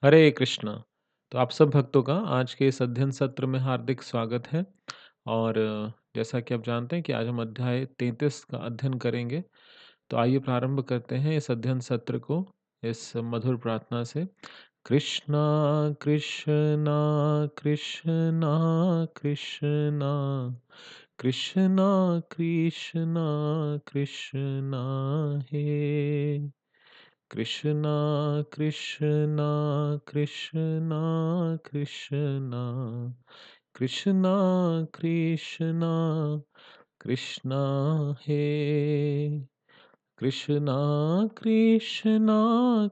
हरे कृष्णा। तो आप सब भक्तों का आज के इस अध्ययन सत्र में हार्दिक स्वागत है। और जैसा कि आप जानते हैं कि आज हम अध्याय 33 का अध्ययन करेंगे। तो आइए प्रारंभ करते हैं इस अध्ययन सत्र को इस मधुर प्रार्थना से। कृष्णा कृष्णा कृष्णा कृष्णा कृष्णा कृष्णा कृष्णा हे कृष्णा कृष्णा कृष्णा कृष्णा कृष्णा कृष्णा कृष्णा हे कृष्णा कृष्णा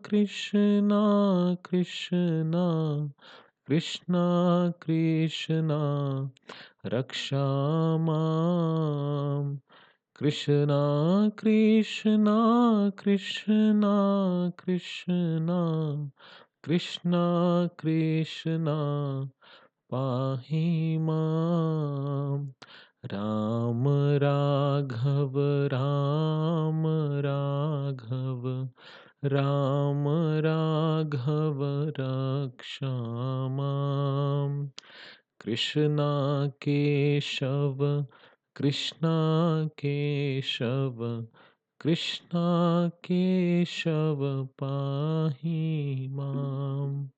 कृष्णा कृष्णा कृष्णा कृष्णा रक्षा माम् कृष्णा कृष्णा कृष्णा कृष्णा कृष्णा कृष्णा पाहि माम् राम राघव राम राघव राम राघव रक्षा माम् कृष्णा केशव कृष्णा केशव कृष्णा केशव पाहि माम्।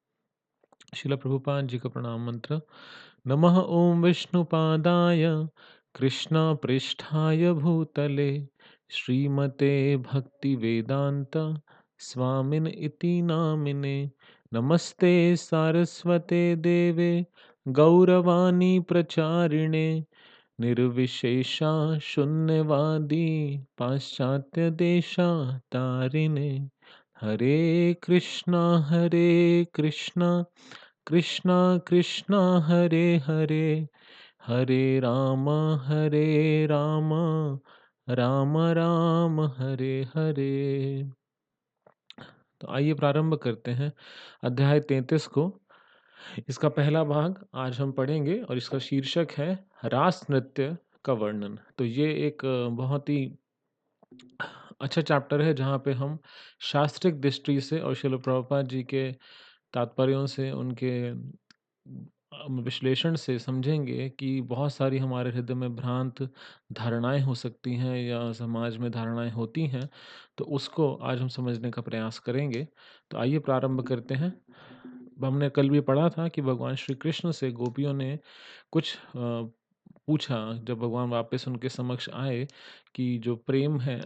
शिला प्रभुपाद जी का प्रणाम मंत्र। नमः ओम विष्णुपादाय कृष्ण पृष्ठाय भूतले श्रीमते भक्ति वेदांत स्वामिन इति नामिने। नमस्ते सारस्वते देवे गौरवाणी प्रचारिणे निर्विशेषा शून्यवादी पाश्चात्य देशा तारिणे। हरे कृष्णा कृष्णा कृष्णा हरे हरे हरे राम राम राम हरे हरे। तो आइए प्रारंभ करते हैं अध्याय 33 को। इसका पहला भाग आज हम पढ़ेंगे और इसका शीर्षक है रास नृत्य का वर्णन। तो ये एक बहुत ही अच्छा चैप्टर है जहाँ पे हम शास्त्रिक दृष्टि से और श्रील प्रभुपाद जी के तात्पर्यों से उनके विश्लेषण से समझेंगे कि बहुत सारी हमारे हृदय में भ्रांत धारणाएं हो सकती हैं या समाज में धारणाएं होती हैं। तो उसको आज हम समझने का प्रयास करेंगे। तो आइए प्रारंभ करते हैं। हमने कल भी पढ़ा था कि भगवान श्री कृष्ण से गोपियों ने कुछ पूछा जब भगवान वापस उनके समक्ष आए कि जो प्रेम है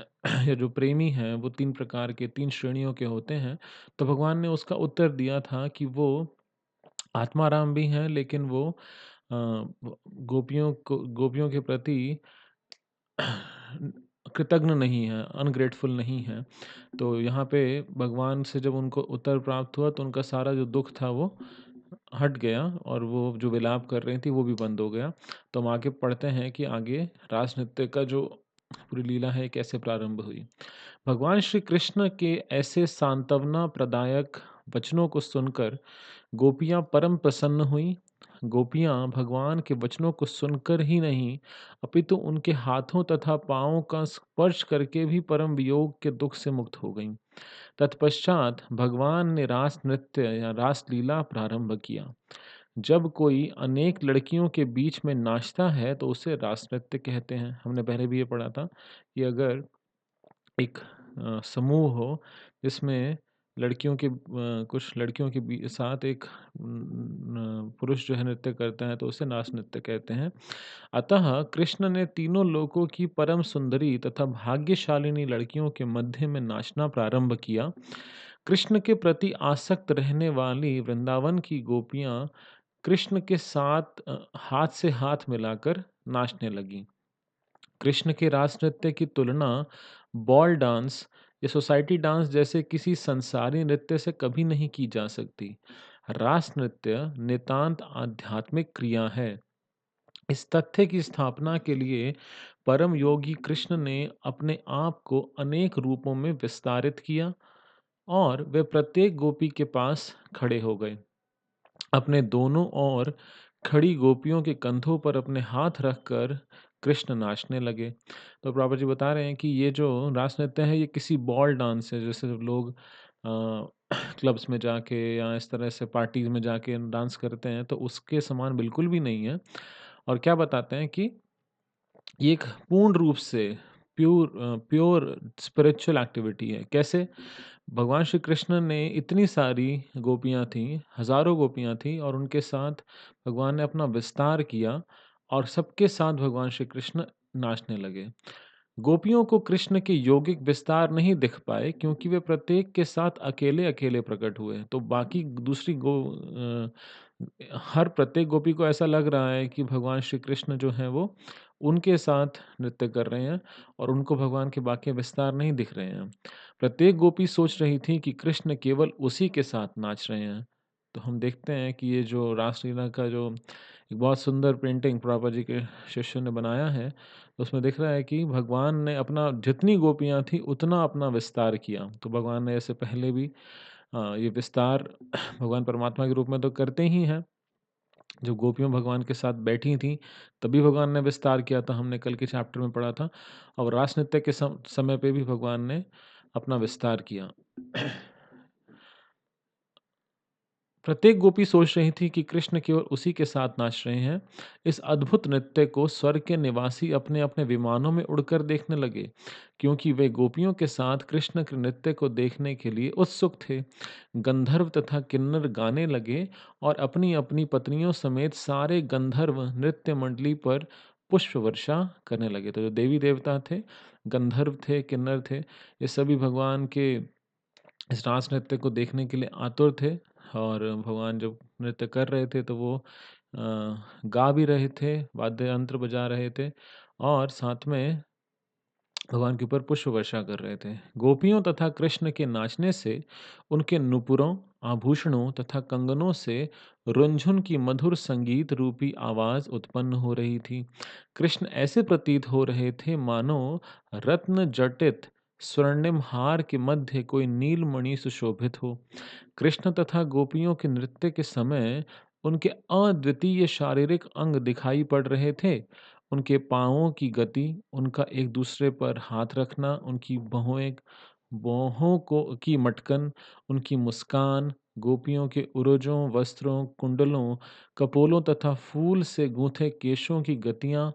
या जो प्रेमी हैं वो 3 प्रकार के 3 श्रेणियों के होते हैं। तो भगवान ने उसका उत्तर दिया था कि वो आत्माराम भी हैं लेकिन वो गोपियों के प्रति कृतज्ञ नहीं है, अनग्रेटफुल नहीं है। तो यहाँ पे भगवान से जब उनको उत्तर प्राप्त हुआ तो उनका सारा जो दुःख था वो हट गया और वो जो विलाप कर रही थी वो भी बंद हो गया। तो हम आगे पढ़ते हैं कि आगे रास नृत्य का जो पूरी लीला है कैसे प्रारंभ हुई। भगवान श्री कृष्ण के ऐसे सांत्वना प्रदायक वचनों को सुनकर गोपियां परम प्रसन्न हुईं। गोपियां भगवान के वचनों को सुनकर ही नहीं अपितु उनके हाथों तथा पांवों का स्पर्श करके भी परम वियोग के दुख से मुक्त हो गईं। तत्पश्चात भगवान ने रास नृत्य या रास लीला प्रारंभ किया। जब कोई अनेक लड़कियों के बीच में नाचता है तो उसे रास नृत्य कहते हैं। हमने पहले भी ये पढ़ा था कि अगर एक समूह हो जिसमें कुछ लड़कियों के साथ एक पुरुष जो है नृत्य करता है तो उसे रास नृत्य कहते हैं। अतः कृष्ण ने तीनों लोकों की परम सुंदरी तथा भाग्यशालिनी लड़कियों के मध्य में नाचना प्रारंभ किया। कृष्ण के प्रति आसक्त रहने वाली वृंदावन की गोपियां कृष्ण के साथ हाथ से हाथ मिलाकर नाचने लगीं। कृष्ण के रास नृत्य की तुलना बॉल डांस या सोसाइटी डांस जैसे किसी संसारी नृत्य से कभी नहीं की जा सकती। रास नृत्य नितांत आध्यात्मिक क्रिया है। इस तथ्य की स्थापना के लिए परम योगी कृष्ण ने अपने आप को अनेक रूपों में विस्तारित किया और वे प्रत्येक गोपी के पास खड़े हो गए। अपने दोनों ओर खड़ी गोपियों के कंधों पर अपने हाथ रखकर कृष्ण नाचने लगे। तो प्रभुपाद जी बता रहे हैं कि ये जो रास नृत्य है ये किसी बॉल डांस है। जैसे लोग क्लब्स में जाके या इस तरह से पार्टीज़ में जाके डांस करते हैं, तो उसके समान बिल्कुल भी नहीं है। और क्या बताते हैं कि ये एक पूर्ण रूप से प्योर स्पिरिचुअल एक्टिविटी है। कैसे? भगवान श्री कृष्ण ने इतनी सारी गोपियाँ थीं, हज़ारों गोपियाँ थीं और उनके साथ भगवान ने अपना विस्तार किया और सबके साथ भगवान श्री कृष्ण नाचने लगे। गोपियों को कृष्ण के यौगिक विस्तार नहीं दिख पाए क्योंकि वे प्रत्येक के साथ अकेले-अकेले प्रकट हुए। तो बाकी दूसरी हर प्रत्येक गोपी को ऐसा लग रहा है कि भगवान श्री कृष्ण जो हैं वो उनके साथ नृत्य कर रहे हैं और उनको भगवान के बाकी विस्तार नहीं दिख रहे हैं। प्रत्येक गोपी सोच रही थी कि कृष्ण केवल उसी के साथ नाच रहे हैं। तो हम देखते हैं कि ये जो रासलीला का जो एक बहुत सुंदर पेंटिंग प्रभुपाद जी के शिष्य ने बनाया है, तो उसमें दिख रहा है कि भगवान ने अपना जितनी गोपियाँ थी उतना अपना विस्तार किया। तो भगवान ने ऐसे पहले भी ये विस्तार भगवान परमात्मा के रूप में तो करते ही हैं। जब गोपियाँ भगवान के साथ बैठी थीं, तभी भगवान ने विस्तार किया था, हमने कल के चैप्टर में पढ़ा था। और रास नृत्य के समय पे भी भगवान ने अपना विस्तार किया। प्रत्येक गोपी सोच रही थी कि कृष्ण केवल उसी के साथ नाच रहे हैं। इस अद्भुत नृत्य को स्वर्ग के निवासी अपने-अपने विमानों में उड़कर देखने लगे, क्योंकि वे गोपियों के साथ कृष्ण के नृत्य को देखने के लिए उत्सुक थे। गंधर्व तथा किन्नर गाने लगे और अपनी-अपनी पत्नियों समेत सारे गंधर्व नृत्य मंडली पर पुष्प वर्षा करने लगे। तो जो देवी-देवता थे, गंधर्व थे, किन्नर थे, ये सभी भगवान के इस रास नृत्य को देखने के लिए आतुर थे और भगवान जब नृत्य कर रहे थे तो वो गा भी रहे थे, वाद्य यंत्र बजा रहे थे और साथ में भगवान के ऊपर पुष्प वर्षा कर रहे थे। गोपियों तथा कृष्ण के नाचने से उनके नुपुरों, आभूषणों तथा कंगनों से रुंझुन की मधुर संगीत रूपी आवाज उत्पन्न हो रही थी। कृष्ण ऐसे प्रतीत हो रहे थे मानो रत्न जटित स्वर्णिम हार के मध्य कोई नीलमणि सुशोभित हो। कृष्ण तथा गोपियों के नृत्य के समय उनके अद्वितीय शारीरिक अंग दिखाई पड़ रहे थे। उनके पाँवों की गति, उनका एक दूसरे पर हाथ रखना, उनकी बाहों को की मटकन, उनकी मुस्कान, गोपियों के उरोजों, वस्त्रों, कुंडलों, कपोलों तथा फूल से गूंथे केशों की गतियाँ,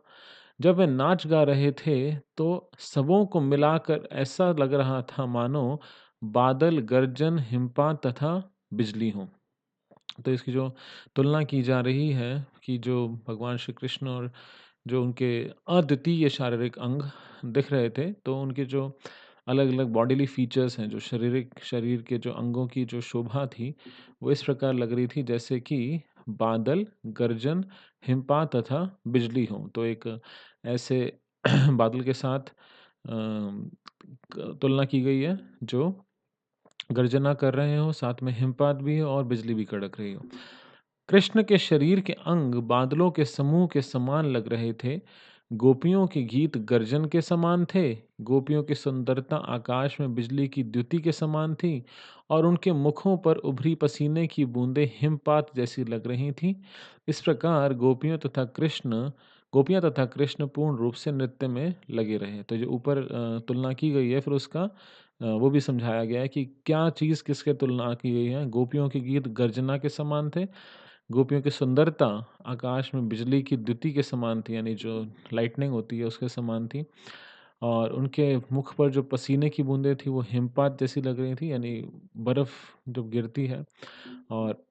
जब वे नाच गा रहे थे, तो सबों को मिलाकर ऐसा लग रहा था मानो बादल, गर्जन, हिमपात तथा बिजली हों। तो इसकी जो तुलना की जा रही है कि जो भगवान श्री कृष्ण और जो उनके अद्वितीय शारीरिक अंग दिख रहे थे, तो उनके जो अलग-अलग बॉडीली फीचर्स हैं, जो शरीर के जो अंगों की जो शोभा थी, वो इस प्रकार लग रही थी जैसे कि बादल, गर्जन, हिमपात तथा बिजली हों। तो एक ऐसे बादल के साथ तुलना की गई है जो गर्जना कर रहे हो, साथ में हिमपात भी हो और बिजली भी कड़क रही हो। कृष्ण के शरीर के अंग बादलों के समूह के समान लग रहे थे। गोपियों के गीत गर्जन के समान थे। गोपियों की सुंदरता आकाश में बिजली की द्युति के समान थी और उनके मुखों पर उभरी पसीने की बूंदें हिमपात जैसी लग रही थीं। इस प्रकार गोपियां तथा कृष्ण पूर्ण रूप से नृत्य में लगे रहे। तो जो ऊपर तुलना की गई है, फिर उसका वो भी समझाया गया है कि क्या चीज़ किसके तुलना की गई है। गोपियों के गीत गर्जना के समान थे। गोपियों की सुंदरता आकाश में बिजली की द्युति के समान थी, यानी जो लाइटनिंग होती है उसके समान थी। और उनके मुख पर जो पसीने की बूंदें थी वो हिमपात जैसी लग रही थी, यानी बर्फ जब गिरती है। और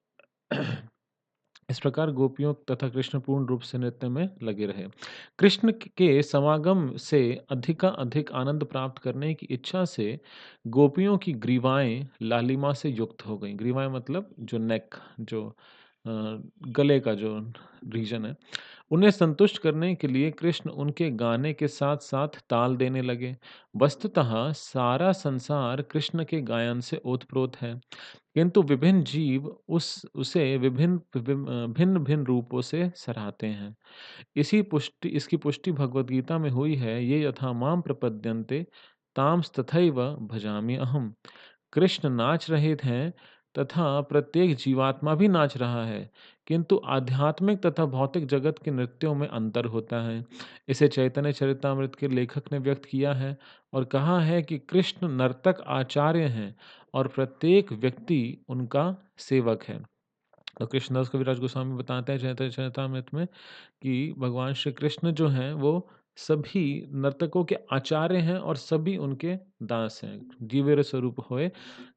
इस प्रकार गोपियों तथा कृष्ण पूर्ण रूप से नृत्य में लगे रहे। कृष्ण के समागम से अधिक आनंद प्राप्त करने की इच्छा से गोपियों की ग्रीवाएं लालिमा से युक्त हो गईं। ग्रीवाएं मतलब जो नेक, जो अ, गले का जो रीजन है, उन्हें संतुष्ट करने के लिए कृष्ण उनके गाने के साथ-साथ ताल देने लगे। वस्तुतः सारा संसार कृष्ण के गायन से ओतप्रोत है, किंतु विभिन्न जीव उसे भिन्न-भिन्न रूपों से सराहते हैं। इसकी पुष्टि भगवद गीता में हुई है, ये यथा माम प्रपद्यन्ते तांस्तथैव भजामि अहम्। कृष्ण नाच रहे हैं, तथा प्रत्येक जीवात्मा भी नाच रहा है, किंतु आध्यात्मिक तथा भौतिक जगत के नृत्यों में अंतर होता है। इसे चैतन्य चरितामृत के लेखक ने व्यक्त किया है और कहा है कि कृष्ण नर्तक आचार्य हैं और प्रत्येक व्यक्ति उनका सेवक है। तो कृष्णदास कविराज गोस्वामी बताते हैं चैतन्य चरितामृत में कि भगवान श्री कृष्ण जो हैं वो सभी नर्तकों के आचार्य हैं और सभी उनके दास हैं। जीवेर स्वरूप होए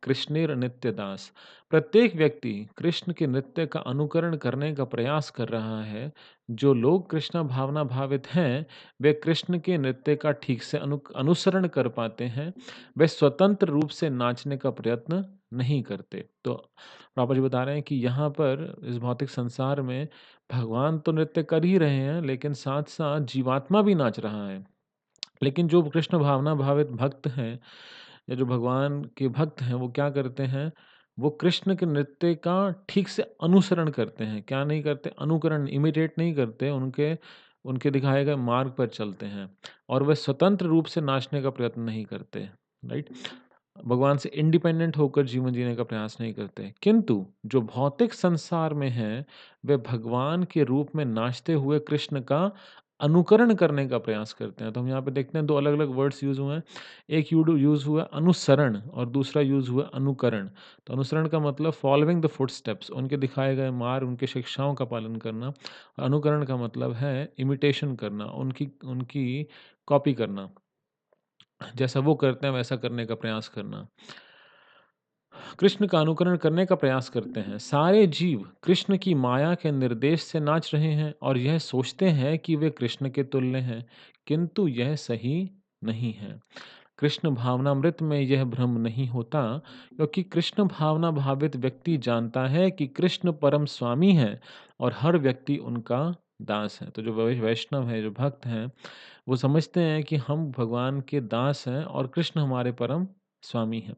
कृष्णेर नित्य दास। प्रत्येक व्यक्ति कृष्ण के नृत्य का अनुकरण करने का प्रयास कर रहा है। जो लोग कृष्ण भावना भावित हैं, वे कृष्ण के नृत्य का ठीक से अनुसरण कर पाते हैं। वे स्वतंत्र रूप से नाचने का प्रयत्न नहीं करते। तो पापा जी बता रहे हैं कि यहाँ पर इस भौतिक संसार में भगवान तो नृत्य कर ही रहे हैं, लेकिन साथ-साथ जीवात्मा भी नाच रहा है। लेकिन जो कृष्ण भावना भावित भक्त हैं या जो भगवान के भक्त हैं, वो क्या करते हैं, वो कृष्ण के नृत्य का ठीक से अनुसरण करते हैं। क्या नहीं करते? अनुकरण, इमिटेट नहीं करते, उनके उनके दिखाए गए मार्ग पर चलते हैं और वे स्वतंत्र रूप से नाचने का प्रयत्न नहीं करते, राइट? भगवान से इंडिपेंडेंट होकर जीवन जीने का प्रयास नहीं करते। किंतु जो भौतिक संसार में हैं, वे भगवान के रूप में नाचते हुए कृष्ण का अनुकरण करने का प्रयास करते हैं। तो हम यहाँ पे देखते हैं 2 अलग-अलग वर्ड्स यूज़ हुए हैं। एक यूज़ हुआ अनुसरण और दूसरा यूज़ हुआ अनुकरण। तो अनुसरण का मतलब फॉलोइंग द फुटस्टेप्स, उनके दिखाए गए मार्ग, उनकी शिक्षाओं का पालन करना। अनुकरण का मतलब है इमिटेशन करना, उनकी उनकी कॉपी करना। जैसा वो करते हैं वैसा करने का प्रयास करना। कृष्ण का अनुकरण करने का प्रयास करते हैं। सारे जीव कृष्ण की माया के निर्देश से नाच रहे हैं और यह सोचते हैं कि वे कृष्ण के तुल्य हैं, किंतु यह सही नहीं है। कृष्ण भावनामृत में यह भ्रम नहीं होता, क्योंकि कृष्ण भावना भावित व्यक्ति जानता है कि कृष्ण परम स्वामी है और हर व्यक्ति उनका दास है। तो जो वैष्णव है, जो भक्त हैं, वो समझते हैं कि हम भगवान के दास हैं और कृष्ण हमारे परम स्वामी हैं।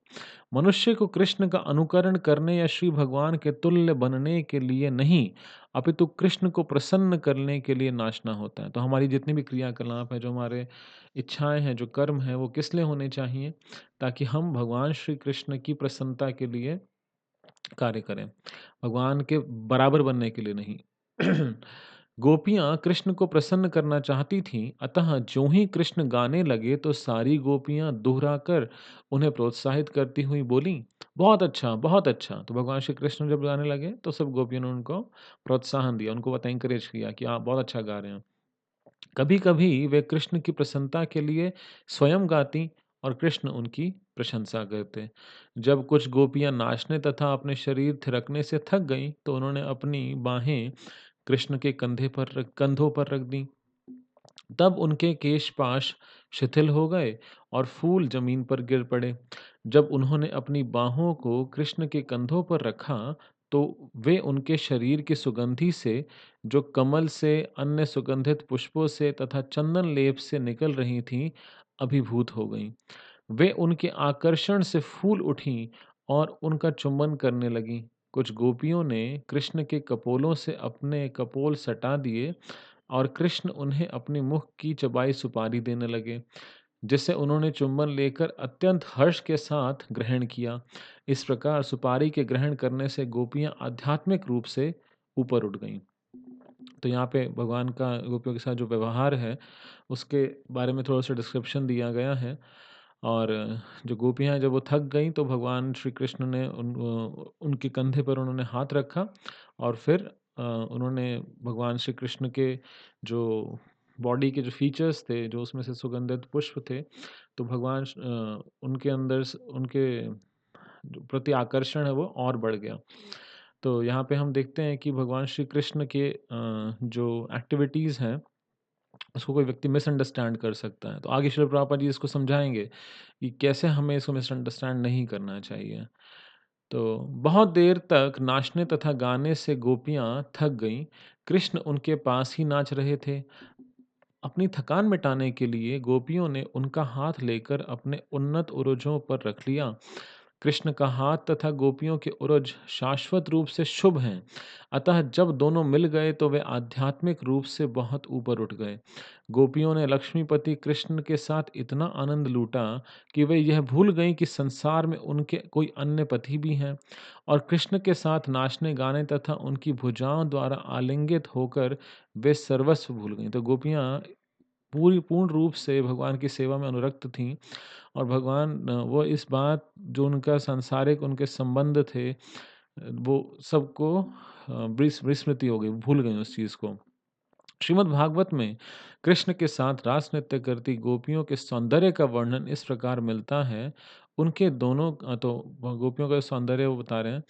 मनुष्य को कृष्ण का अनुकरण करने या श्री भगवान के तुल्य बनने के लिए नहीं, अपितु कृष्ण को प्रसन्न करने के लिए नाचना होता है। तो हमारी जितनी भी क्रियाकलाप है, जो हमारे इच्छाएँ हैं, जो कर्म हैं, वो किस लिए होने चाहिए? ताकि हम भगवान श्री कृष्ण की प्रसन्नता के लिए कार्य करें, भगवान के बराबर बनने के लिए नहीं। गोपियाँ कृष्ण को प्रसन्न करना चाहती थीं, अतः ज्यों ही कृष्ण गाने लगे तो सारी गोपियाँ दोहराकर उन्हें प्रोत्साहित करती हुई बोलीं, "बहुत अच्छा, बहुत अच्छा।" तो भगवान श्री कृष्ण जब गाने लगे तो सब गोपियों ने उनको प्रोत्साहन दिया, उनको बहुत एनकरेज किया कि आप बहुत अच्छा गा रहे हैं। कभी-कभी वे कृष्ण की प्रसन्नता के लिए स्वयं गातीं और कृष्ण उनकी प्रशंसा करते। जब कुछ गोपियाँ नाचने तथा अपने शरीर थिरकने से थक गईं, तो उन्होंने अपनी बाहें कृष्ण के कंधों पर रख दीं। तब उनके केश-पाश शिथिल हो गए और फूल ज़मीन पर गिर पड़े। जब उन्होंने अपनी बाहों को कृष्ण के कंधों पर रखा, तो वे उनके शरीर की सुगंधि से, जो कमल से, अन्य सुगंधित पुष्पों से तथा चंदन लेप से निकल रही थीं, अभिभूत हो गईं। वे उनके आकर्षण से फूल उठीं और उनका चुंबन करने लगीं। कुछ गोपियों ने कृष्ण के कपोलों से अपने कपोल सटा दिए और कृष्ण उन्हें अपने मुख की चबाई सुपारी देने लगे, जिसे उन्होंने चुंबन लेकर अत्यंत हर्ष के साथ ग्रहण किया। इस प्रकार सुपारी के ग्रहण करने से गोपियां आध्यात्मिक रूप से ऊपर उठ गईं। तो यहाँ पे भगवान का गोपियों के साथ जो व्यवहार है, उसके बारे में थोड़ा-सा डिस्क्रिप्शन दिया गया है। और जो गोपियाँ जब वो थक गईं, तो भगवान श्री कृष्ण ने उनके कंधे पर उन्होंने हाथ रखा और फिर उन्होंने भगवान श्री कृष्ण के जो बॉडी के जो फीचर्स थे, जो उसमें से सुगंधित पुष्प थे, तो उनके अंदर उनके जो प्रति आकर्षण है वो और बढ़ गया। तो यहाँ पे हम देखते हैं कि भगवान श्री कृष्ण के जो एक्टिविटीज़ हैं, उसको कोई व्यक्ति मिसअंडरस्टैंड कर सकता है। तो आगे श्रील प्रभुपाद जी इसको समझाएँगे कि कैसे हमें इसको मिसअंडरस्टैंड नहीं करना चाहिए। तो बहुत देर तक नाचने तथा गाने से गोपियाँ थक गईं। कृष्ण उनके पास ही नाच रहे थे। अपनी थकान मिटाने के लिए गोपियों ने उनका हाथ लेकर अपने उन्नत उरोजों पर रख लिया। कृष्ण का हाथ तथा गोपियों के उरज शाश्वत रूप से शुभ हैं। अतः जब दोनों मिल गए तो वे आध्यात्मिक रूप से बहुत ऊपर उठ गए। गोपियों ने लक्ष्मीपति कृष्ण के साथ इतना आनंद लूटा कि वे यह भूल गईं कि संसार में उनके कोई अन्य पति भी हैं, और कृष्ण के साथ नाचने गाने तथा उनकी भुजाओं द्वारा आलिंगित होकर वे सर्वस्व भूल गईं। तो गोपियाँ पूरी पूर्ण रूप से भगवान की सेवा में अनुरक्त थीं, और भगवान वो इस बात जो उनका सांसारिक उनके संबंध थे, वो सबको विस्मृति हो गई, भूल गई उस चीज़ को। श्रीमद् भागवत में कृष्ण के साथ रास नृत्य करती गोपियों के सौंदर्य का वर्णन इस प्रकार मिलता है। उनके दोनों गोपियों का सौंदर्य वो बता रहे हैं।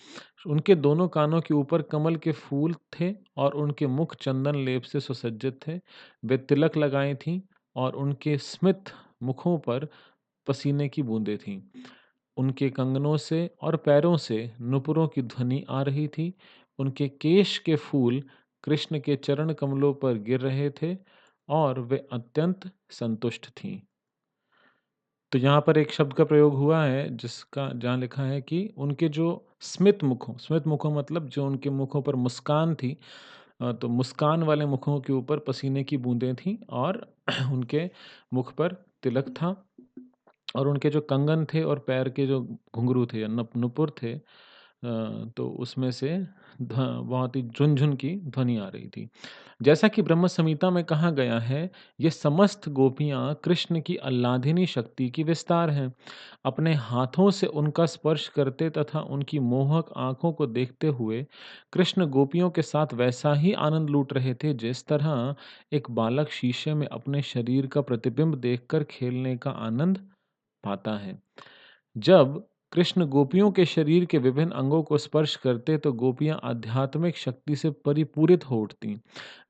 उनके दोनों कानों के ऊपर कमल के फूल थे और उनके मुख चंदन लेप से सुसज्जित थे। वे तिलक लगाई थीं और उनके स्मित मुखों पर पसीने की बूंदें थीं। उनके कंगनों से और पैरों से नुपुरों की ध्वनि आ रही थी। उनके केश के फूल कृष्ण के चरण कमलों पर गिर रहे थे और वे अत्यंत संतुष्ट थीं। तो यहाँ पर एक शब्द का प्रयोग हुआ है जिसका जहाँ लिखा है कि उनके जो स्मित मुखों मतलब जो उनके मुखों पर मुस्कान थी, तो मुस्कान वाले मुखों के ऊपर पसीने की बूंदें थीं और उनके मुख पर तिलक था, और उनके जो कंगन थे और पैर के जो घुंघरू थे या नुपुर थे, तो उसमें से बहुत ही झुनझुन की ध्वनि आ रही थी। जैसा कि ब्रह्म संहिता में कहा गया है, ये समस्त गोपियाँ कृष्ण की आह्लादिनी शक्ति की विस्तार हैं। अपने हाथों से उनका स्पर्श करते तथा उनकी मोहक आँखों को देखते हुए कृष्ण गोपियों के साथ वैसा ही आनंद लूट रहे थे जिस तरह एक बालक शीशे में अपने शरीर का प्रतिबिंब देखकर खेलने का आनंद पाता है। जब कृष्ण गोपियों के शरीर के विभिन्न अंगों को स्पर्श करते तो गोपियां आध्यात्मिक शक्ति से परिपूरित हो उठतीं।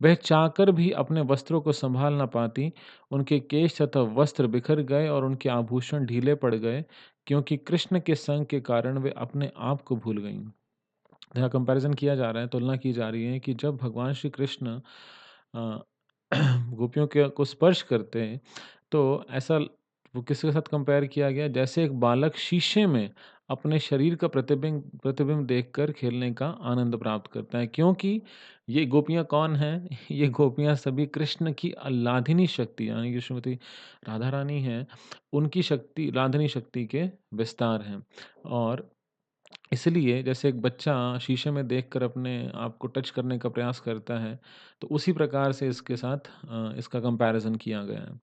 वह चाहकर भी अपने वस्त्रों को संभाल न पाती। उनके केश तथा वस्त्र बिखर गए और उनके आभूषण ढीले पड़ गए, क्योंकि कृष्ण के संग के कारण वे अपने आप को भूल गईं। यहाँ कंपैरिजन किया जा रहा है, तुलना की जा रही है कि जब भगवान श्री कृष्ण अ, गोपियों के को स्पर्श करते हैं, तो ऐसा वो किसके साथ कंपेयर किया गया, जैसे एक बालक शीशे में अपने शरीर का प्रतिबिंब प्रतिबिंब देखकर खेलने का आनंद प्राप्त करता है। क्योंकि ये गोपियाँ कौन हैं? ये गोपियाँ सभी कृष्ण की आह्लादिनी शक्ति यानी कि श्रीमती राधा रानी हैं, उनकी शक्ति आह्लादिनी शक्ति के विस्तार हैं। और इसलिए जैसे एक बच्चा शीशे में देखकर अपने आप को टच करने का प्रयास करता है, तो उसी प्रकार से इसके साथ इसका कंपैरिज़न किया गया है।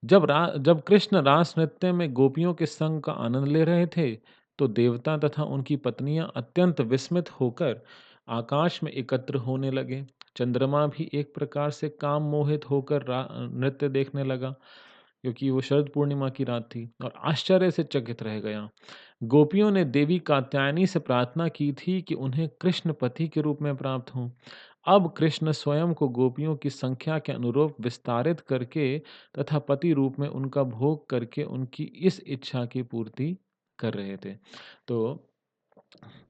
जब कृष्ण रास नृत्य में गोपियों के संग का आनंद ले रहे थे, तो देवता तथा उनकी पत्नियां अत्यंत विस्मित होकर आकाश में एकत्र होने लगे। चंद्रमा भी एक प्रकार से काम मोहित होकर नृत्य देखने लगा, क्योंकि वो शरद पूर्णिमा की रात थी, और आश्चर्य से चकित रह गया। गोपियों ने देवी कात्यायनी से प्रार्थना की थी कि उन्हें कृष्ण पति के रूप में प्राप्त हों। अब कृष्ण स्वयं को गोपियों की संख्या के अनुरूप विस्तारित करके तथा पति रूप में उनका भोग करके उनकी इस इच्छा की पूर्ति कर रहे थे। तो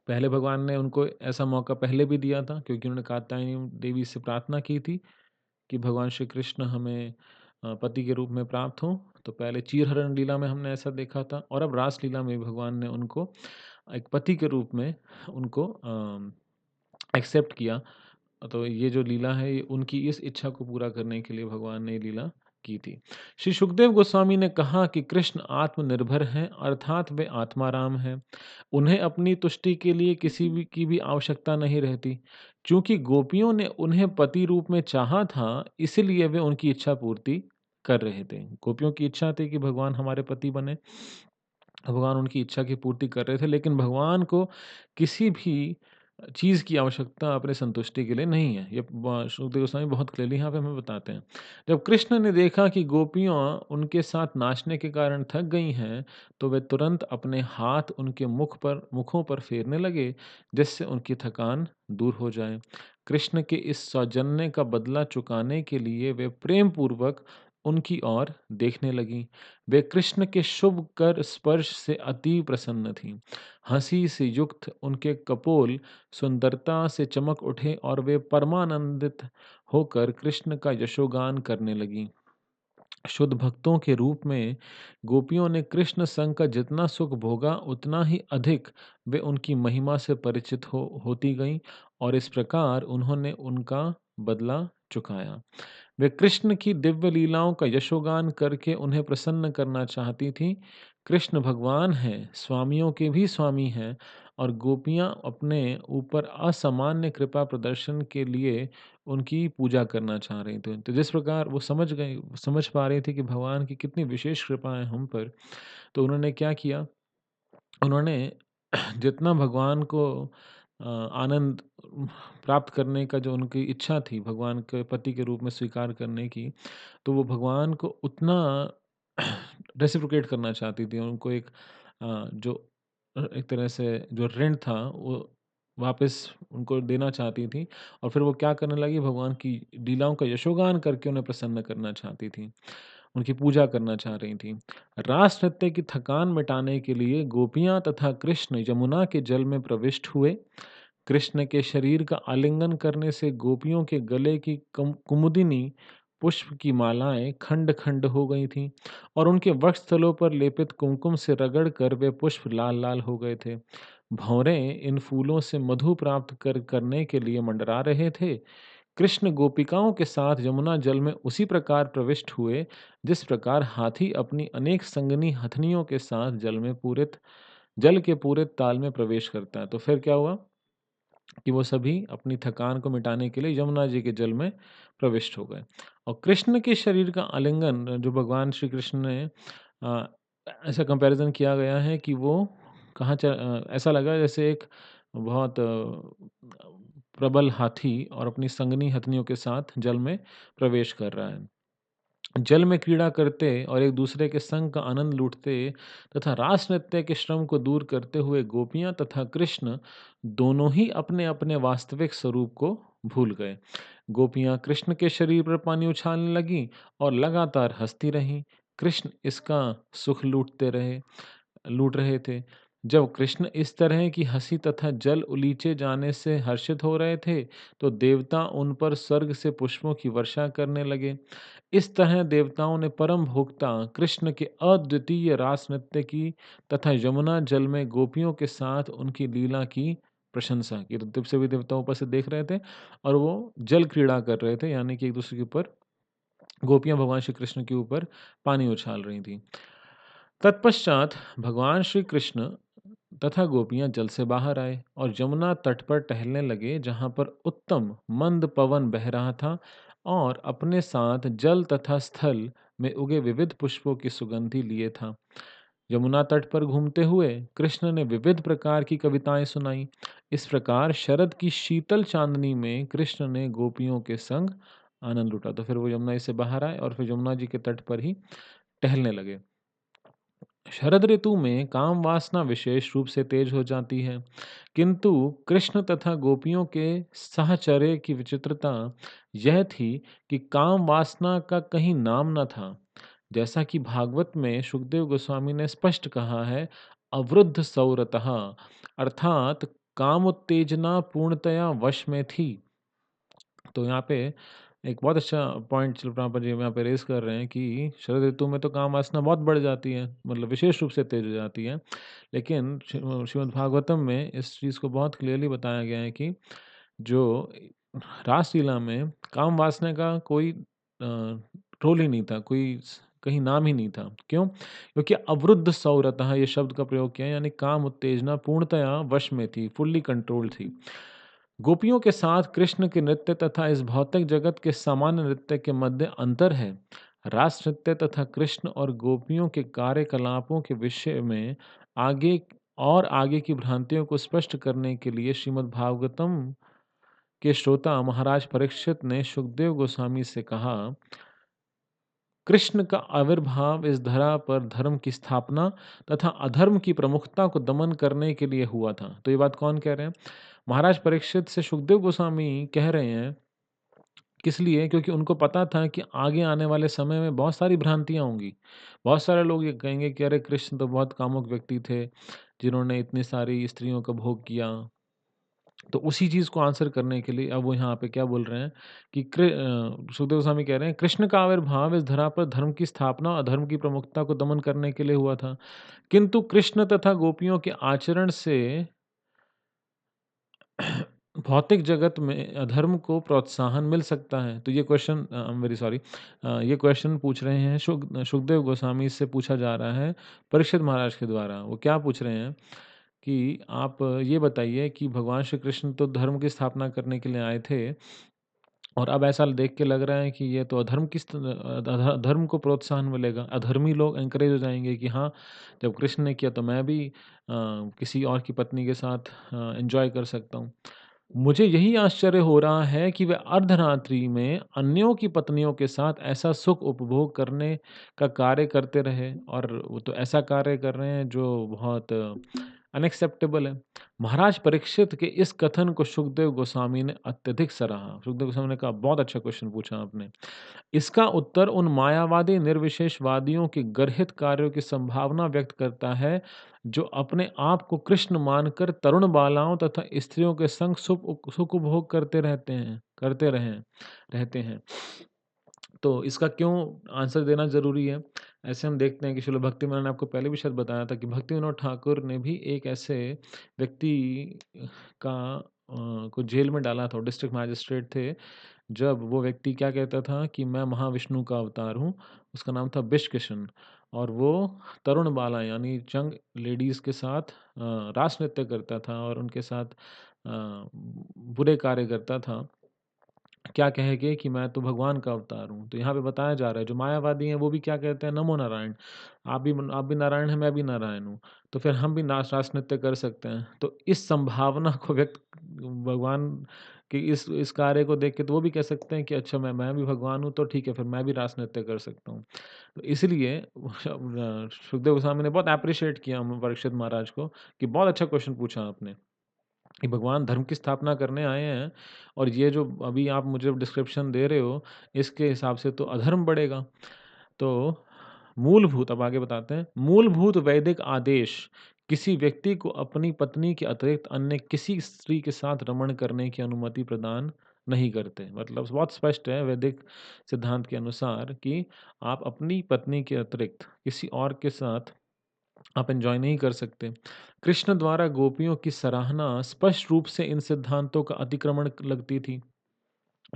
पहले भगवान ने उनको ऐसा मौका पहले भी दिया था, क्योंकि उन्होंने कात्यायनी देवी से प्रार्थना की थी कि भगवान श्री कृष्ण हमें पति के रूप में प्राप्त हों। तो पहले चीरहरण लीला में हमने ऐसा देखा था, और अब रास लीला में भगवान ने उनको एक पति के रूप में उनको एक्सेप्ट किया। तो ये जो लीला है, ये उनकी इस इच्छा को पूरा करने के लिए भगवान ने ये लीला की थी। श्री सुखदेव गोस्वामी ने कहा कि कृष्ण आत्मनिर्भर हैं, अर्थात वे आत्माराम हैं। उन्हें अपनी तुष्टि के लिए किसी भी की भी आवश्यकता नहीं रहती। चूँकि गोपियों ने उन्हें पति रूप में चाहा था, इसलिए वे उनकी इच्छा पूर्ति कर रहे थे। गोपियों की इच्छा थी कि भगवान हमारे पति बने। भगवान उनकी इच्छा की पूर्ति कर रहे थे, लेकिन भगवान को किसी भी चीज़ की आवश्यकता अपने संतुष्टि के लिए नहीं है। ये सुखदेव गोस्वामी बहुत क्लियरली यहाँ पे हमें बताते हैं। जब कृष्ण ने देखा कि गोपियाँ उनके साथ नाचने के कारण थक गई हैं, तो वे तुरंत अपने हाथ उनके मुखों पर फेरने लगे, जिससे उनकी थकान दूर हो जाए। कृष्ण के इस सौजन्य का बदला चुकाने के लिए वे प्रेम पूर्वक उनकी ओर देखने लगीं। वे कृष्ण के शुभ कर स्पर्श से अति प्रसन्न थीं। हंसी से युक्त उनके कपोल सुंदरता से चमक उठे और वे परमानंदित होकर कृष्ण का यशोगान करने लगीं। शुद्ध भक्तों के रूप में गोपियों ने कृष्ण संग का जितना सुख भोगा उतना ही अधिक वे उनकी महिमा से परिचित होती गईं और इस प्रकार उन्होंने उनका बदला चुकाया। वे कृष्ण की दिव्य लीलाओं का यशोगान करके उन्हें प्रसन्न करना चाहती थीं। कृष्ण भगवान हैं, स्वामियों के भी स्वामी हैं और गोपियाँ अपने ऊपर असामान्य कृपा प्रदर्शन के लिए उनकी पूजा करना चाह रही थीं। तो जिस प्रकार वो समझ पा रही थी कि भगवान की कितनी विशेष कृपा है हम पर, तो उन्होंने क्या किया, उन्होंने जितना भगवान को आनंद प्राप्त करने का जो उनकी इच्छा थी, भगवान के पति के रूप में स्वीकार करने की, तो वो भगवान को उतना रेसिप्रोकेट करना चाहती थी। उनको एक जो एक तरह से जो ऋण था, वो वापस उनको देना चाहती थी और फिर वो क्या करने लगी, भगवान की लीलाओं का यशोगान करके उन्हें प्रसन्न करना चाहती थी। उनकी पूजा करना चाह रही थीं। रास नृत्य की थकान मिटाने के लिए गोपियाँ तथा कृष्ण यमुना के जल में प्रविष्ट हुए। कृष्ण के शरीर का आलिंगन करने से गोपियों के गले की कुमुदिनी पुष्प की मालाएं खंड-खंड हो गई थीं और उनके वक्षस्थलों पर लेपित कुमकुम से रगड़ कर वे पुष्प लाल-लाल हो गए थे। भंवरे इन फूलों से मधु प्राप्त करने के लिए मंडरा रहे थे। कृष्ण गोपिकाओं के साथ यमुना जल में उसी प्रकार प्रविष्ट हुए जिस प्रकार हाथी अपनी अनेक संगनी हथनियों के साथ जल के पूरित ताल में प्रवेश करता है। तो फिर क्या हुआ कि वो सभी अपनी थकान को मिटाने के लिए यमुना जी के जल में प्रविष्ट हो गए और कृष्ण के शरीर का आलिंगन जो भगवान श्री कृष्ण ने अ, ऐसा कंपैरिजन किया गया है कि वो ऐसा लगा जैसे एक बहुत प्रबल हाथी और अपनी संगनी हथनियों के साथ जल में प्रवेश कर रहा है। जल में क्रीड़ा करते और एक दूसरे के संग का आनंद लूटते तथा रास नृत्य के श्रम को दूर करते हुए गोपियां तथा कृष्ण दोनों ही अपने अपने वास्तविक स्वरूप को भूल गए। गोपियां कृष्ण के शरीर पर पानी उछालने लगीं और लगातार हंसती रहीं। कृष्ण इसका सुख लूट रहे थे। जब कृष्ण इस तरह की हंसी तथा जल उलीचे जाने से हर्षित हो रहे थे, तो देवता उन पर स्वर्ग से पुष्पों की वर्षा करने लगे। इस तरह देवताओं ने परम भोक्ता कृष्ण के अद्वितीय रास नृत्य की तथा यमुना जल में गोपियों के साथ उनकी लीला की प्रशंसा की। तो तब सभी देवता ऊपर से देख रहे थे और वो जल क्रीड़ा कर रहे थे, यानी कि एक दूसरे के ऊपर गोपियां भगवान श्री कृष्ण के ऊपर पानी उछाल रही थी। तत्पश्चात भगवान श्री कृष्ण तथा गोपियां जल से बाहर आए और यमुना तट पर टहलने लगे जहां पर उत्तम मंद पवन बह रहा था और अपने साथ जल तथा स्थल में उगे विविध पुष्पों की सुगंधि लिए था। यमुना तट पर घूमते हुए कृष्ण ने विविध प्रकार की कविताएं सुनाई। इस प्रकार शरद की शीतल चांदनी में कृष्ण ने गोपियों के संग आनंद लूटा। तो फिर वो यमुना जी से बाहर आए और फिर यमुना जी के तट पर ही टहलने लगे। शरद ऋतु में काम वासना विशेष रूप से तेज हो जाती है, किंतु कृष्ण तथा गोपियों के साहचर्य की विचित्रता यह थी कि काम वासना का कहीं नाम न था। जैसा कि भागवत में सुखदेव गोस्वामी ने स्पष्ट कहा है, अवरुद्ध सौरतः, अर्थात काम उत्तेजना पूर्णतया वश में थी। तो यहाँ पे एक बहुत अच्छा पॉइंट शिल प्रभुपाद जी यहाँ पे रेज़ कर रहे हैं कि शरद ऋतु में तो काम वासना बहुत बढ़ जाती है, मतलब विशेष रूप से तेज़ हो जाती है। लेकिन श्रीमद् भागवतम में इस चीज़ को बहुत क्लियरली बताया गया है कि जो रासलीला में काम वासना का कोई रोल ही नहीं था, कोई कहीं नाम ही नहीं था। क्यों? क्योंकि अवरुद्ध सौरतः ये शब्द का प्रयोग किया है, यानी काम उत्तेजना पूर्णतया वश में थी, फुल्ली कंट्रोल थी। गोपियों के साथ कृष्ण के नृत्य तथा इस भौतिक जगत के सामान्य नृत्य के मध्य अंतर है। रास नृत्य तथा कृष्ण और गोपियों के कार्यकलापों के विषय में आगे आगे की भ्रांतियों को स्पष्ट करने के लिए श्रीमद् भागवतम के श्रोता महाराज परीक्षित ने सुखदेव गोस्वामी से कहा, कृष्ण का आविर्भाव इस धरा पर धर्म की स्थापना तथा अधर्म की प्रमुखता को दमन करने के लिए हुआ था। तो ये बात कौन कह रहे हैं? महाराज परीक्षित से सुखदेव गोस्वामी कह रहे हैं। किस लिए? क्योंकि उनको पता था कि आगे आने वाले समय में बहुत सारी भ्रांतियाँ होंगी। बहुत सारे लोग ये कहेंगे कि अरे कृष्ण तो बहुत कामुक व्यक्ति थे, जिन्होंने इतनी सारी स्त्रियों का भोग किया। तो उसी चीज़ को आंसर करने के लिए अब वो यहाँ पे क्या बोल रहे हैं कि सुखदेव गोस्वामी कह रहे हैं, कृष्ण का आविर्भाव इस धरा पर धर्म की स्थापना और अधर्म की प्रमुखता को दमन करने के लिए हुआ था। किंतु कृष्ण तथा गोपियों के आचरण से भौतिक जगत में अधर्म को प्रोत्साहन मिल सकता है। तो ये question I am very sorry, ये क्वेश्चन पूछ रहे हैं सुखदेव गोस्वामी से पूछा जा रहा है परीक्षित महाराज के द्वारा। वो क्या पूछ रहे हैं कि आप ये बताइए कि भगवान श्री कृष्ण तो धर्म की स्थापना करने के लिए आए थे और अब ऐसा देख के लग रहा है कि ये तो अधर्म को प्रोत्साहन मिलेगा। अधर्मी लोग एनकरेज हो जाएँगे कि हाँ, जब कृष्ण ने किया तो मैं भी किसी और की पत्नी के साथ एन्जॉय कर सकता हूँ। मुझे यही आश्चर्य हो रहा है कि वे अर्धरात्रि में अन्यों की पत्नियों के साथ ऐसा सुख उपभोग करने का कार्य करते रहे और वो तो ऐसा कार्य कर रहे हैं जो बहुत अनएक्सेप्टेबल है। महाराज परीक्षित के इस कथन को सुखदेव गोस्वामी ने अत्यधिक सराहा। सुखदेव गोस्वामी ने कहा, बहुत अच्छा क्वेश्चन पूछा आपने। इसका उत्तर उन मायावादी निर्विशेषवादियों के गर्हित कार्यों की संभावना व्यक्त करता है, जो अपने आप को कृष्ण मानकर तरुण बालाओं तथा स्त्रियों के संग सुख उपभोग रहते हैं। तो इसका क्यों आंसर देना ज़रूरी है? ऐसे हम देखते हैं कि श्रील भक्तिमान ने आपको पहले भी शायद बताया था कि भक्तिविनोद ठाकुर ने भी एक ऐसे व्यक्ति का को जेल में डाला था, डिस्ट्रिक्ट मैजिस्ट्रेट थे। जब वो व्यक्ति क्या कहता था कि मैं महाविष्णु का अवतार हूँ, उसका नाम था बिशकिशन और वो तरुण बाला यानी यंग लेडीज़ के साथ रास नृत्य करता था और उनके साथ बुरे कार्य करता था। क्या कहे के कि मैं तो भगवान का अवतार हूँ। तो यहाँ पे बताया जा रहा है जो मायावादी हैं वो भी क्या कहते हैं नमो नारायण। आप भी नारायण हैं, मैं भी नारायण हूँ। तो फिर हम भी नाच रास नृत्य कर सकते हैं। तो इस संभावना को व्यक्त भगवान के इस कार्य को देख के तो वो भी कह सकते हैं कि अच्छा मैं भी भगवान हूँ तो ठीक है फिर मैं भी रास नृत्य कर सकता हूँ। तो इसलिए सुखदेव गोस्वामी ने बहुत एप्रिशिएट किया परीक्षित महाराज को कि बहुत अच्छा क्वेश्चन पूछा आपने। कि भगवान धर्म की स्थापना करने आए हैं और ये जो अभी आप मुझे डिस्क्रिप्शन दे रहे हो, इसके हिसाब से तो अधर्म बढ़ेगा। तो मूलभूत अब आगे बताते हैं, मूलभूत वैदिक आदेश किसी व्यक्ति को अपनी पत्नी के अतिरिक्त अन्य किसी स्त्री के साथ रमण करने की अनुमति प्रदान नहीं करते। मतलब बहुत स्पष्ट है वैदिक सिद्धांत के अनुसार कि आप अपनी पत्नी के अतिरिक्त किसी और के साथ आप एन्जॉय नहीं कर सकते। कृष्ण द्वारा गोपियों की सराहना स्पष्ट रूप से इन सिद्धांतों का अतिक्रमण लगती थी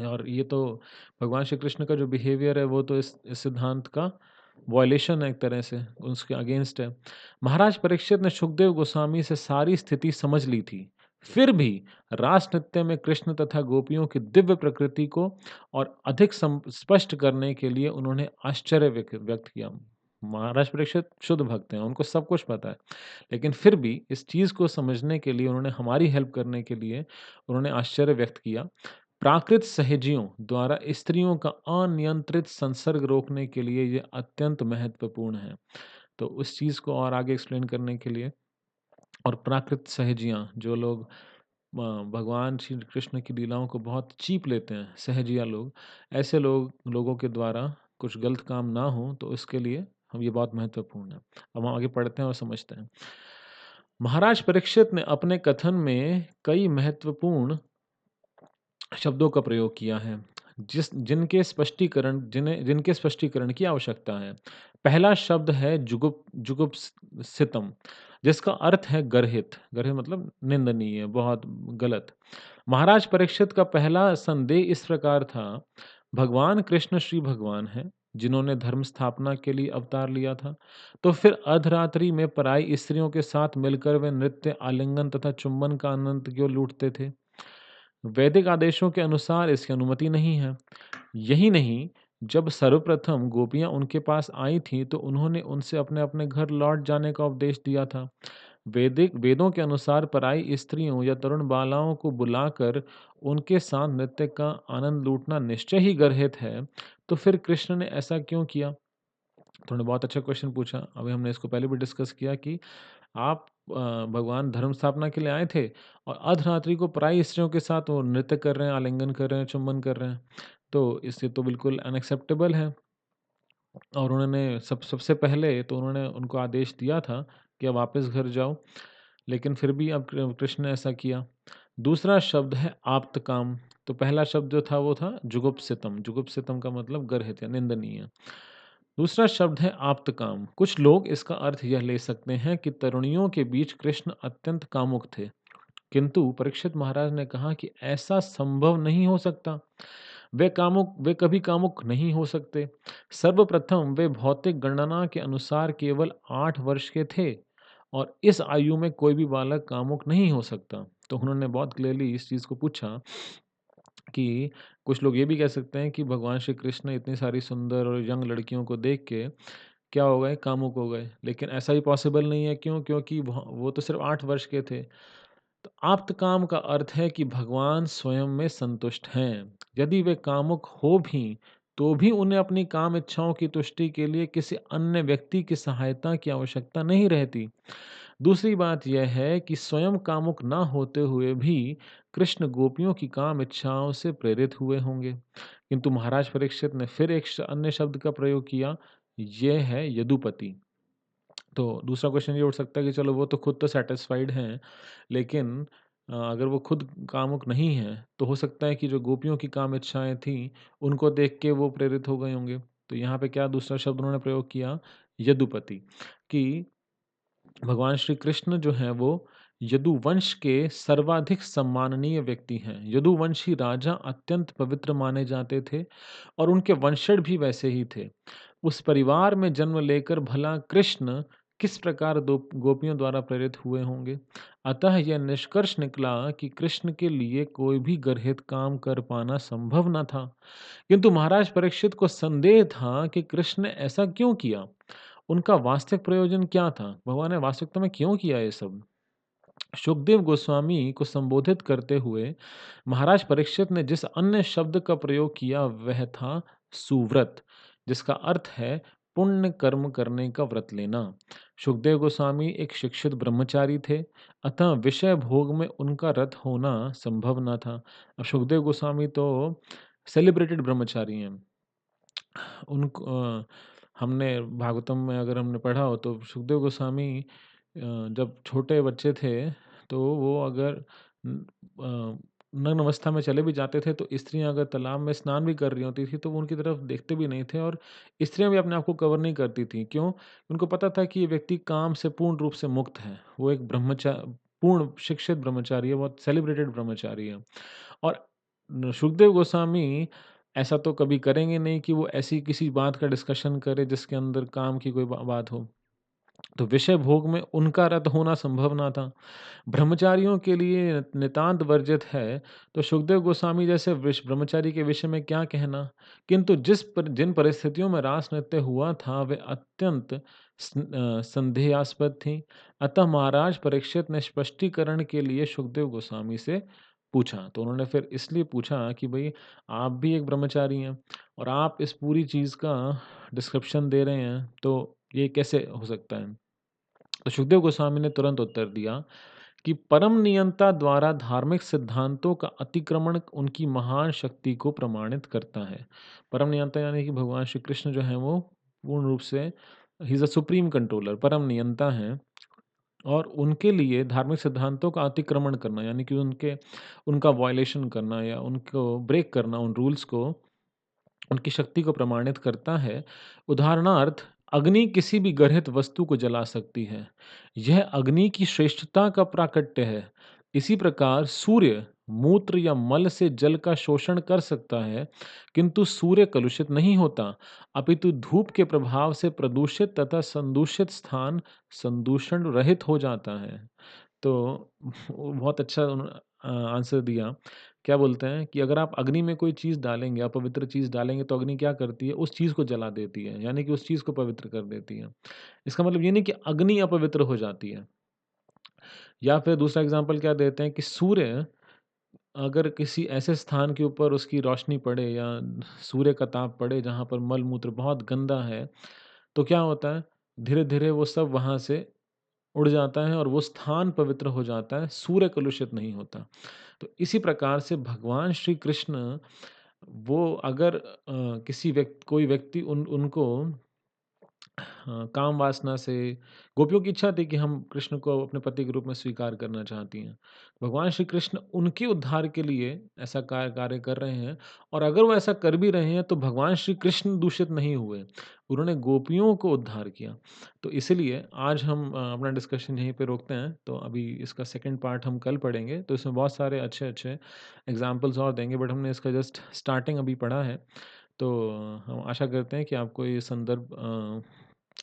और ये तो भगवान श्री कृष्ण का जो बिहेवियर है वो तो इस सिद्धांत का वायलेशन है एक तरह से, उसके अगेंस्ट है। महाराज परीक्षित ने सुखदेव गोस्वामी से सारी स्थिति समझ ली थी। फिर भी रास नृत्य में कृष्ण तथा गोपियों की दिव्य प्रकृति को और अधिक स्पष्ट करने के लिए उन्होंने आश्चर्य व्यक्त किया। महाराज परीक्षित शुद्ध भक्त हैं, उनको सब कुछ पता है। लेकिन फिर भी इस चीज़ को समझने के लिए उन्होंने हमारी हेल्प करने के लिए उन्होंने आश्चर्य व्यक्त किया। प्राकृत सहेजियों द्वारा स्त्रियों का अनियंत्रित संसर्ग रोकने के लिए ये अत्यंत महत्वपूर्ण है। तो उस चीज़ को और आगे एक्सप्लेन करने के लिए और प्राकृत सहेजियाँ जो लोग भगवान श्री कृष्ण की लीलाओं को बहुत चीप लेते हैं, सहजिया लोग, ऐसे लोगों के द्वारा कुछ गलत काम ना हो तो इसके लिए हम ये बहुत महत्वपूर्ण है। अब हम आगे पढ़ते हैं और समझते हैं। महाराज परीक्षित ने अपने कथन में कई महत्वपूर्ण शब्दों का प्रयोग किया है जिनके स्पष्टीकरण की आवश्यकता है। पहला शब्द है जुगुप्सितम जिसका अर्थ है गर्हित। गर्हित मतलब निंदनीय, बहुत गलत। महाराज परीक्षित का पहला संदेह इस प्रकार था, भगवान कृष्ण श्री भगवान हैं, जिन्होंने धर्म स्थापना के लिए अवतार लिया था। तो फिर अर्धरात्रि में पराई स्त्रियों के साथ मिलकर वे नृत्य, आलिंगन तथा चुंबन का आनंद क्यों लूटते थे? वैदिक आदेशों के अनुसार इसकी अनुमति नहीं है। यही नहीं, जब सर्वप्रथम गोपियाँ उनके पास आई थीं, तो उन्होंने उनसे अपने-अपने घर लौट जाने का उपदेश दिया था। वेदों के अनुसार पराई स्त्रियों या तरुण बालाओं को बुलाकर उनके साथ नृत्य का आनंद लूटना निश्चय ही गर्हित है। तो फिर कृष्ण ने ऐसा क्यों किया? तो उन्होंने बहुत अच्छा क्वेश्चन पूछा। अभी हमने इसको पहले भी डिस्कस किया कि आप भगवान धर्म स्थापना के लिए आए थे और अर्धरात्रि को पराई स्त्रियों के साथ वो नृत्य कर रहे हैं, आलिंगन कर रहे हैं, चुंबन कर रहे हैं। तो इससे तो बिल्कुल अनएक्सेप्टेबल है और उन्होंने सबसे पहले तो उन्होंने उनको आदेश दिया था कि अब वापस घर जाओ। लेकिन फिर भी अब कृष्ण ने ऐसा किया। दूसरा शब्द है आप्तकाम। तो पहला शब्द जो था वो था जुगुप्सितम। जुगुप्सितम का मतलब गर्हित या निंदनीय। दूसरा शब्द है आप्तकाम। कुछ लोग इसका अर्थ यह ले सकते हैं कि तरुणियों के बीच कृष्ण अत्यंत कामुक थे, किंतु परीक्षित महाराज ने कहा कि ऐसा संभव नहीं हो सकता। वे कभी कामुक नहीं हो सकते। सर्वप्रथम वे भौतिक गणना के अनुसार केवल 8 वर्ष के थे और इस आयु में कोई भी बालक कामुक नहीं हो सकता। तो उन्होंने बहुत क्लियरली इस चीज़ को पूछा कि कुछ लोग ये भी कह सकते हैं कि भगवान श्री कृष्ण इतनी सारी सुंदर और यंग लड़कियों को देख के क्या हो गए? कामुक हो गए। लेकिन ऐसा भी पॉसिबल नहीं है, क्यों? क्योंकि वो तो सिर्फ़ 8 वर्ष के थे। तो आप्तकाम का अर्थ है कि भगवान स्वयं में संतुष्ट हैं। यदि वे कामुक हो भी, तो भी उन्हें अपनी काम इच्छाओं की तुष्टि के लिए किसी अन्य व्यक्ति की सहायता की आवश्यकता नहीं रहती। दूसरी बात यह है कि स्वयं कामुक ना होते हुए भी कृष्ण गोपियों की काम इच्छाओं से प्रेरित हुए होंगे। किंतु महाराज परीक्षित ने फिर एक अन्य शब्द का प्रयोग किया, यह है यदुपति। तो दूसरा क्वेश्चन ये उठ सकता है कि चलो वो तो खुद तो सैटिस्फाइड हैं, लेकिन अगर वो खुद कामुक नहीं हैं, तो हो सकता है कि जो गोपियों की काम इच्छाएँ थीं, उनको देख के वो प्रेरित हो गए होंगे। तो यहाँ पे क्या दूसरा शब्द उन्होंने प्रयोग किया? यदुपति, कि भगवान श्री कृष्ण जो हैं वो यदुवंश के सर्वाधिक सम्माननीय व्यक्ति हैं। यदुवंशी राजा अत्यंत पवित्र माने जाते थे और उनके वंशज भी वैसे ही थे। उस परिवार में जन्म लेकर भला कृष्ण किस प्रकार दो गोपियों द्वारा प्रेरित हुए होंगे। अतः यह निष्कर्ष निकला कि कृष्ण के लिए कोई भी गर्हित काम कर पाना संभव न था। किंतु महाराज परीक्षित को संदेह था कि कृष्ण ने ऐसा क्यों किया। उनका वास्तविक प्रयोजन क्या था? भगवान ने वास्तविकता में क्यों किया ये सब? सुखदेव गोस्वामी को संबोधित करते हुए महाराज परीक्षित ने जिस अन्य शब्द का प्रयोग किया वह था सुव्रत, जिसका अर्थ है पुण्य कर्म करने का व्रत लेना। सुखदेव गोस्वामी एक शिक्षित ब्रह्मचारी थे, अतः विषय भोग में उनका रत होना संभव न था। अब सुखदेव गोस्वामी तो सेलिब्रेटेड ब्रह्मचारी हैं। उनको हमने भागवतम में अगर हमने पढ़ा हो तो सुखदेव गोस्वामी जब छोटे बच्चे थे तो वो अगर नग्न अवस्था में चले भी जाते थे तो स्त्रियां अगर तालाब में स्नान भी कर रही होती थी तो वो उनकी तरफ देखते भी नहीं थे और स्त्रियां भी अपने आप को कवर नहीं करती थी। क्यों? उनको पता था कि ये व्यक्ति काम से पूर्ण रूप से मुक्त है। वो एक पूर्ण शिक्षित ब्रह्मचारी है, बहुत सेलिब्रेटेड ब्रह्मचारी है। और सुखदेव गोस्वामी ऐसा तो कभी करेंगे नहीं कि वो ऐसी किसी बात का डिस्कशन करे जिसके अंदर काम की कोई बात हो। तो विषय भोग में उनका रत होना संभव ना था। ब्रह्मचारियों के लिए नितांत वर्जित है, तो सुखदेव गोस्वामी जैसे ब्रह्मचारी के विषय में क्या कहना। किंतु जिन परिस्थितियों में रास नृत्य हुआ था वे अत्यंत संदेहास्पद थी। अतः महाराज परीक्षित ने स्पष्टीकरण के लिए सुखदेव गोस्वामी से पूछा। तो उन्होंने फिर इसलिए पूछा कि भाई आप भी एक ब्रह्मचारी हैं और आप इस पूरी चीज़ का डिस्क्रिप्शन दे रहे हैं, तो ये कैसे हो सकता है? तो सुखदेव गोस्वामी ने तुरंत उत्तर दिया कि परम नियंता द्वारा धार्मिक सिद्धांतों का अतिक्रमण उनकी महान शक्ति को प्रमाणित करता है। परम नियंता यानी कि भगवान श्री कृष्ण जो हैं वो पूर्ण रूप से he is a supreme controller, परम नियंता हैं। और उनके लिए धार्मिक सिद्धांतों का अतिक्रमण करना यानी कि उनका वायलेशन करना या उनको ब्रेक करना, उन रूल्स को, उनकी शक्ति को प्रमाणित करता है। उदाहरणार्थ, अग्नि किसी भी गर्हित वस्तु को जला सकती है। यह अग्नि की श्रेष्ठता का प्राकट्य है। इसी प्रकार सूर्य मूत्र या मल से जल का शोषण कर सकता है, किंतु सूर्य कलुषित नहीं होता, अपितु धूप के प्रभाव से प्रदूषित तथा संदूषित स्थान संदूषण रहित हो जाता है। तो वो बहुत अच्छा आंसर दिया। क्या बोलते हैं कि अगर आप अग्नि में कोई चीज़ डालेंगे, अपवित्र चीज़ डालेंगे तो अग्नि क्या करती है? उस चीज़ को जला देती है, यानी कि उस चीज़ को पवित्र कर देती है। इसका मतलब ये नहीं कि अग्नि अपवित्र हो जाती है। या फिर दूसरा एग्ज़ाम्पल क्या देते हैं कि सूर्य अगर किसी ऐसे स्थान के ऊपर उसकी रोशनी पड़े या सूर्य का ताप पड़े जहाँ पर मल-मूत्र बहुत गंदा है, तो क्या होता है? धीरे-धीरे वो सब वहाँ से उड़ जाता है और वो स्थान पवित्र हो जाता है, सूर्य कलुषित नहीं होता। तो इसी प्रकार से भगवान श्री कृष्ण वो अगर किसी कोई व्यक्ति उनको हाँ, काम वासना से गोपियों की इच्छा थी कि हम कृष्ण को अपने पति के रूप में स्वीकार करना चाहती हैं। भगवान श्री कृष्ण उनके उद्धार के लिए ऐसा कार्य कर रहे हैं और अगर वो ऐसा कर भी रहे हैं तो भगवान श्री कृष्ण दूषित नहीं हुए। उन्होंने गोपियों को उद्धार किया। तो इसीलिए आज हम अपना डिस्कशन यहीं पे रोकते हैं। तो अभी इसका सेकंड पार्ट हम कल पढ़ेंगे। तो इसमें बहुत सारे अच्छे-अच्छे एग्ज़ाम्पल्स और देंगे बट हमने इसका जस्ट स्टार्टिंग अभी पढ़ा है। तो हम आशा करते हैं कि आपको ये संदर्भ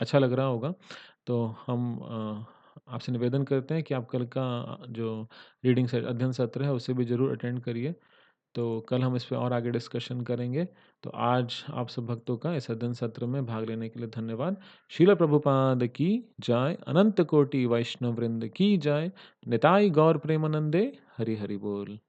अच्छा लग रहा होगा। तो हम आपसे निवेदन करते हैं कि आप कल का जो रीडिंग से अध्ययन सत्र है उसे भी ज़रूर अटेंड करिए। तो कल हम इस पे और आगे डिस्कशन करेंगे। तो आज आप सब भक्तों का इस अध्ययन सत्र में भाग लेने के लिए धन्यवाद। शील प्रभुपाद की जय, अनंत कोटि वैष्णव वृंद की जय, निताई गौर प्रेमानंदे, हरि हरि बोल।